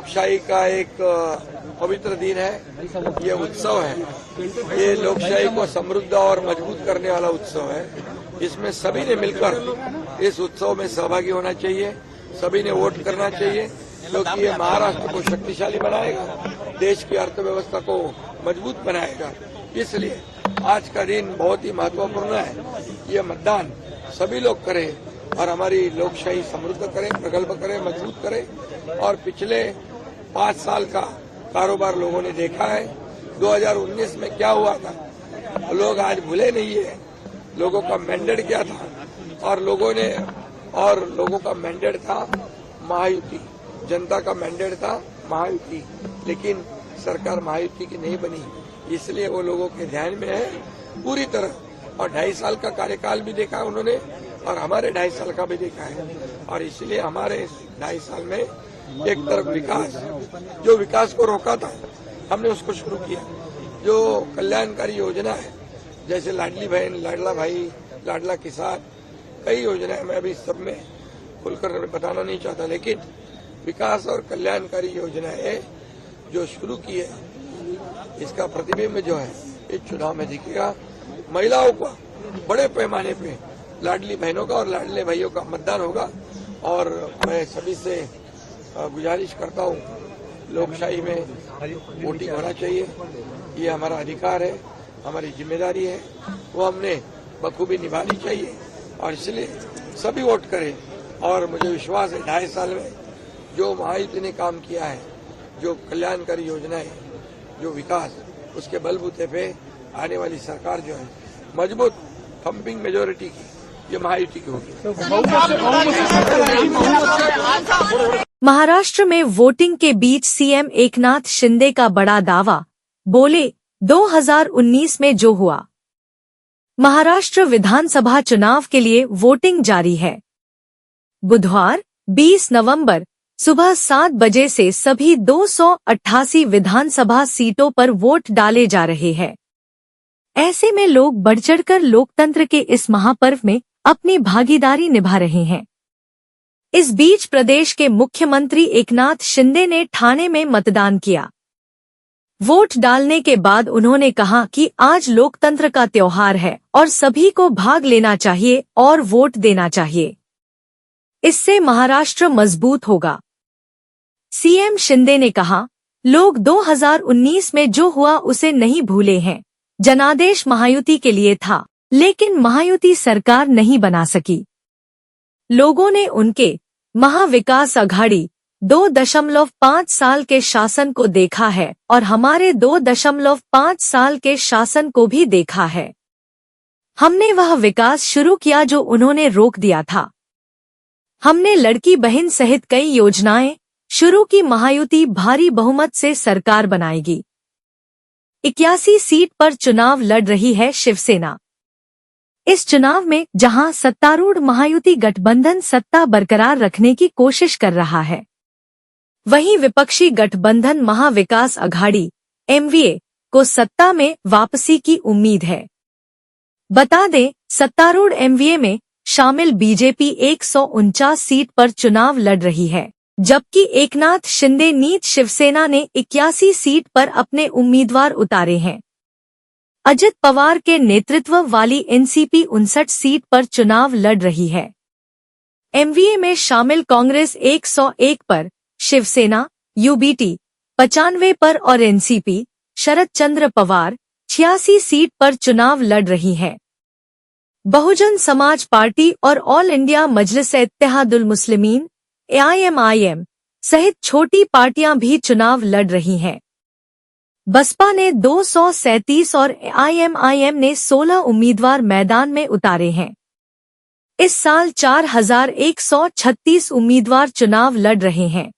लोकशाही का एक पवित्र दिन है, ये उत्सव है। ये लोकशाही को समृद्ध और मजबूत करने वाला उत्सव है। इसमें सभी ने मिलकर इस उत्सव में सहभागी होना चाहिए, सभी ने वोट करना चाहिए, क्योंकि ये महाराष्ट्र को शक्तिशाली बनाएगा, देश की अर्थव्यवस्था को मजबूत बनाएगा। इसलिए आज का दिन बहुत ही महत्वपूर्ण है। ये मतदान सभी लोग करें और हमारी लोकशाही समृद्ध करें, प्रगल्भ करें, मजबूत करें। और पिछले 5 साल का कारोबार लोगों ने देखा है। 2019 में क्या हुआ था, लोग आज भूले नहीं है। लोगों का मैंडेट क्या था, और लोगों का मैंडेट था महायुति, जनता का मैंडेट था महायुति, लेकिन सरकार महायुति की नहीं बनी। इसलिए वो लोगों के ध्यान में है पूरी तरह। और 2.5 साल का कार्यकाल भी देखा उन्होंने, और हमारे 2.5 साल का भी देखा है। और इसलिए हमारे इस 2.5 साल में एक तरफ विकास, जो विकास को रोका था हमने उसको शुरू किया। जो कल्याणकारी योजना है, जैसे लाडली बहन, लाडला भाई, लाडला किसान, कई योजनाएं, मैं अभी सब में खुलकर बताना नहीं चाहता, लेकिन विकास और कल्याणकारी योजनाएं जो शुरू की है, इसका प्रतिबिंब जो है इस चुनाव में दिखेगा। महिलाओं का बड़े पैमाने पे, लाडली बहनों का और लाडले भाइयों का मतदान होगा। और मैं सभी से गुजारिश करता हूँ, लोकशाही में वोटिंग होना चाहिए। ये हमारा अधिकार है, हमारी जिम्मेदारी है, वो हमने बखूबी निभानी चाहिए। और इसलिए सभी वोट करें। और मुझे विश्वास है 2.5 साल में जो महायुति ने काम किया है, जो कल्याणकारी योजनाएं, जो विकास, उसके बलबूते पे आने वाली सरकार जो है मजबूत थम्पिंग मेजोरिटी की, ये महायुति की होगी। महाराष्ट्र में वोटिंग के बीच सीएम एकनाथ शिंदे का बड़ा दावा, बोले 2019 में जो हुआ। महाराष्ट्र विधानसभा चुनाव के लिए वोटिंग जारी है। बुधवार 20 नवंबर सुबह 7 बजे से सभी 288 विधानसभा सीटों पर वोट डाले जा रहे हैं। ऐसे में लोग बढ़-चढ़कर लोकतंत्र के इस महापर्व में अपनी भागीदारी निभा रहे हैं। इस बीच प्रदेश के मुख्यमंत्री एकनाथ शिंदे ने ठाणे में मतदान किया। वोट डालने के बाद उन्होंने कहा कि आज लोकतंत्र का त्योहार है और सभी को भाग लेना चाहिए और वोट देना चाहिए। इससे महाराष्ट्र मजबूत होगा। सीएम शिंदे ने कहा, लोग 2019 में जो हुआ उसे नहीं भूले हैं। जनादेश महायुति के लिए था, लेकिन महायुति सरकार नहीं बना सकी। लोगों ने उनके महाविकास आघाड़ी 2.5 साल के शासन को देखा है और हमारे 2.5 साल के शासन को भी देखा है। हमने वह विकास शुरू किया जो उन्होंने रोक दिया था। हमने लड़की बहन सहित कई योजनाएं शुरू की। महायुति भारी बहुमत से सरकार बनाएगी। 81 सीट पर चुनाव लड़ रही है शिवसेना। इस चुनाव में जहां सत्तारूढ़ महायुति गठबंधन सत्ता बरकरार रखने की कोशिश कर रहा है, वहीं विपक्षी गठबंधन महाविकास आघाड़ी एमवीए को सत्ता में वापसी की उम्मीद है। बता दें, सत्तारूढ़ एमवीए में शामिल बीजेपी 149 सीट पर चुनाव लड़ रही है, जबकि एकनाथ शिंदे नीत शिवसेना ने 81 सीट पर अपने उम्मीदवार उतारे हैं। अजित पवार के नेतृत्व वाली एनसीपी 59 सीट पर चुनाव लड़ रही है। एमवीए में शामिल कांग्रेस 101 पर, शिवसेना यूबीटी 95 पर और एनसीपी शरद चंद्र पवार 86 सीट पर चुनाव लड़ रही है। बहुजन समाज पार्टी और ऑल इंडिया मजलिस-ए-इत्तेहादुल मुस्लिमीन एआईएमआईएम सहित छोटी पार्टियां भी चुनाव लड़ रही हैं। बसपा ने 237 और एआईएमआईएम ने 16 उम्मीदवार मैदान में उतारे हैं। इस साल 4136 उम्मीदवार चुनाव लड़ रहे हैं।